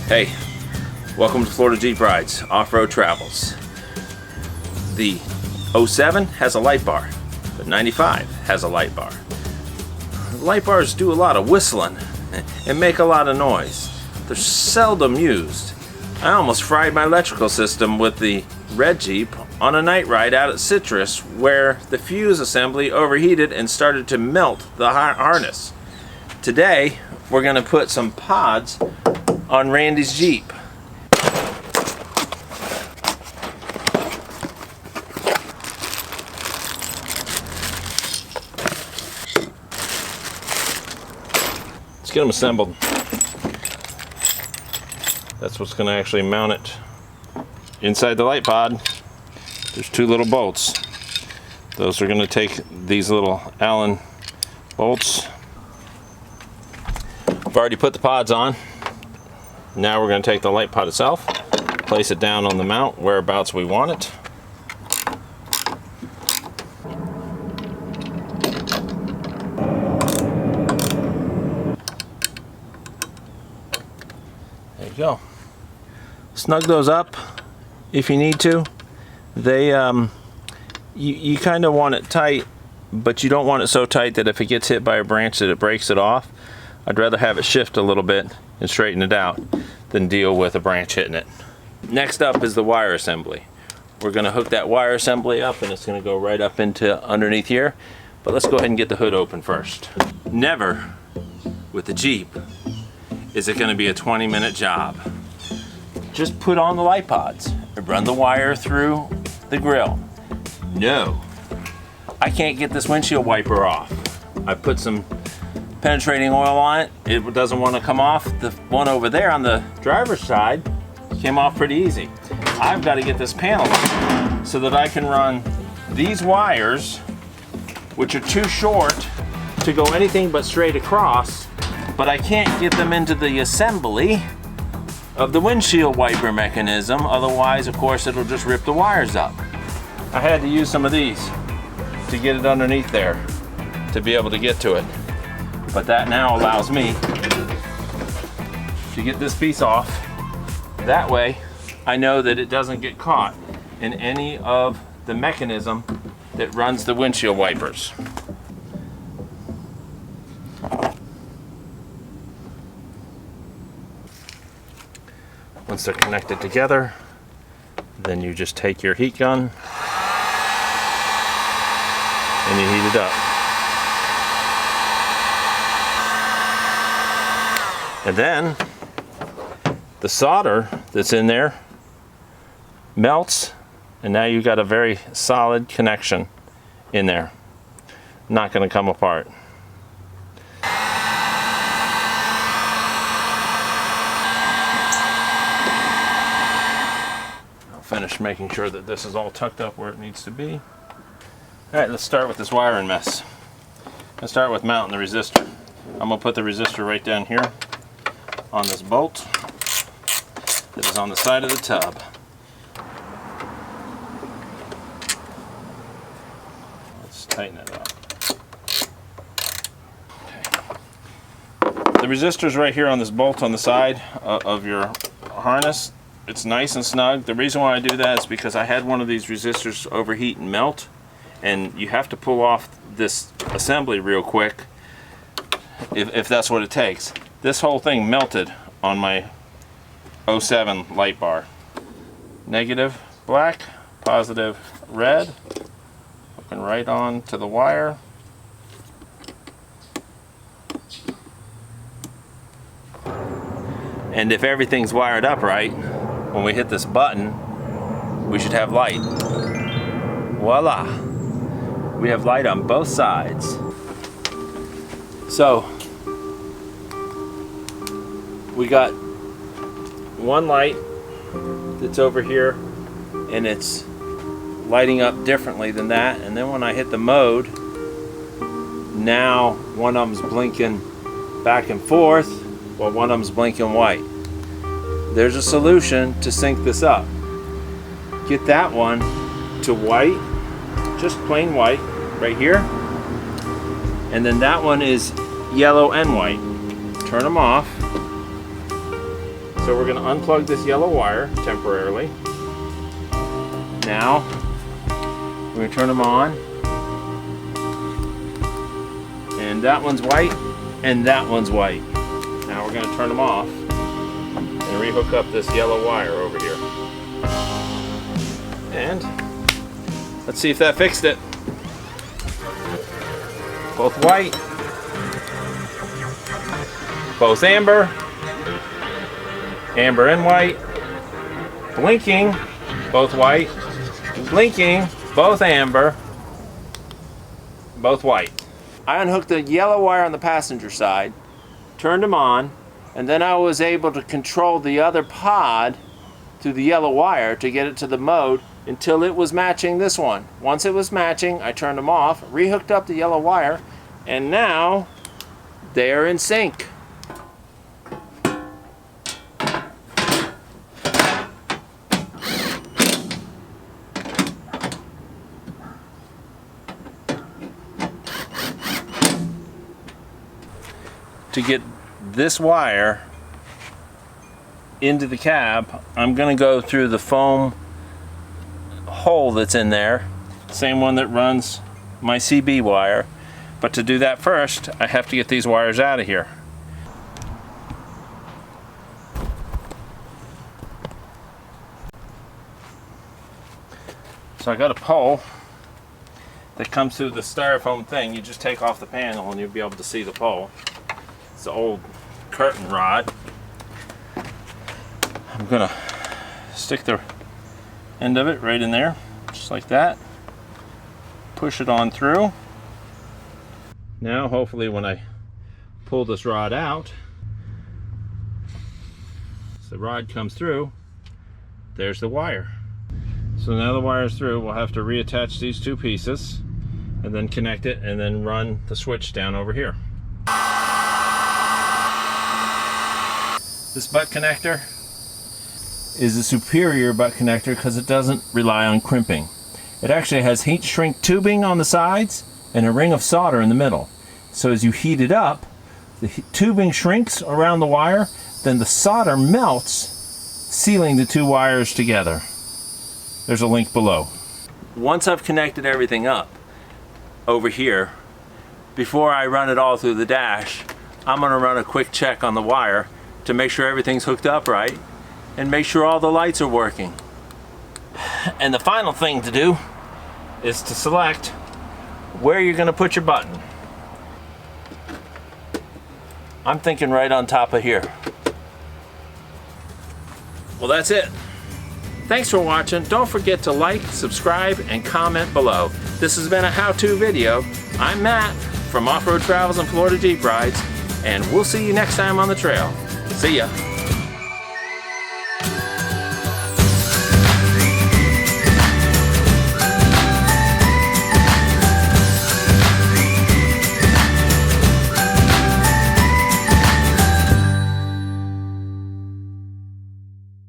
Hey, welcome to Florida Jeep Rides, Off-Road Travels. The 07 has a light bar, the 95 has a light bar. Light bars do a lot of whistling and make a lot of noise. They're seldom used. I almost fried my electrical system with the red Jeep on a night ride out at Citrus, where the fuse assembly overheated and started to melt the harness. Today, we're going to put some pods on Randy's Jeep. Let's get them assembled. That's what's going to actually mount it. Inside the light pod, there's two little bolts. Those are going to take these little Allen bolts. I've already put the pods on. Now we're going to take the light pod itself, place it down on the mount whereabouts we want it. There you go. Snug those up if you need to. They you kind of want it tight, but you don't want it so tight that if it gets hit by a branch that it breaks it off. I'd rather have it shift a little bit and straighten it out than deal with a branch hitting it. Next up is the wire assembly. We're going to hook that wire assembly up, and it's going to go right up into underneath here. But let's go ahead and get the hood open first. Never with the Jeep is it going to be a 20-minute job. Just put on the light pods and run the wire through the grill. No, I can't get this windshield wiper off. I put some penetrating oil on it. It doesn't want to come off. The one over there on the driver's side came off pretty easy. I've got to get this panel so that I can run these wires, which are too short to go anything but straight across, but I can't get them into the assembly of the windshield wiper mechanism. Otherwise, of course, it'll just rip the wires up. I had to use some of these to get it underneath there to be able to get to it. But that now allows me to get this piece off. That way, I know that it doesn't get caught in any of the mechanism that runs the windshield wipers. Once they're connected together, then you just take your heat gun and you heat it up. And then the solder that's in there melts, and now you've got a very solid connection in there. Not going to come apart. I'll finish making sure that this is all tucked up where it needs to be. Alright, let's start with this wiring mess. Let's start with mounting the resistor. I'm going to put the resistor right down here on this bolt that is on the side of the tub. Let's tighten it up. Okay. The resistor's right here on this bolt on the side of your harness. It's nice and snug. The reason why I do that is because I had one of these resistors overheat and melt, and you have to pull off this assembly real quick if that's what it takes. This whole thing melted on my 07 light bar. Negative black, positive red. Hooking right on to the wire. And if everything's wired up right, when we hit this button, we should have light. Voila! We have light on both sides. So, we got one light that's over here, and it's lighting up differently than that. And then when I hit the mode, now one of them's blinking back and forth while one of them's blinking white. There's a solution to sync this up. Get that one to white, just plain white, right here. And then that one is yellow and white. Turn them off. So we're going to unplug this yellow wire temporarily. Now we're going to turn them on. And that one's white, and that one's white. Now we're going to turn them off and rehook up this yellow wire over here. And let's see if that fixed it. Both white, both amber, amber and white, blinking, both white, blinking, both amber, both white. I unhooked the yellow wire on the passenger side, turned them on, and then I was able to control the other pod through the yellow wire to get it to the mode until it was matching this one. Once it was matching, I turned them off, rehooked up the yellow wire, and now they are in sync. To get this wire into the cab, I'm going to go through the foam hole that's in there, same one that runs my CB wire. But to do that first, I have to get these wires out of here. So I got a pole that comes through the styrofoam thing. You just take off the panel and you'll be able to see the pole. It's an old curtain rod. I'm gonna stick the end of it right in there, just like that. Push it on through. Now hopefully when I pull this rod out, as the rod comes through, there's the wire. So now the wire's through, we'll have to reattach these two pieces and then connect it and then run the switch down over here. This butt connector is a superior butt connector because it doesn't rely on crimping. It actually has heat shrink tubing on the sides and a ring of solder in the middle. So as you heat it up, the tubing shrinks around the wire, then the solder melts, sealing the two wires together. There's a link below. Once I've connected everything up over here, before I run it all through the dash, I'm going to run a quick check on the wire to make sure everything's hooked up right and make sure all the lights are working. And the final thing to do is to select where you're going to put your button. I'm thinking right on top of here. Well, that's it. Thanks for watching. Don't forget to like, subscribe, and comment below. This has been a how-to video. I'm Matt from Off-Road Travels and Florida Jeep Rides, and we'll see you next time on the trail. See ya.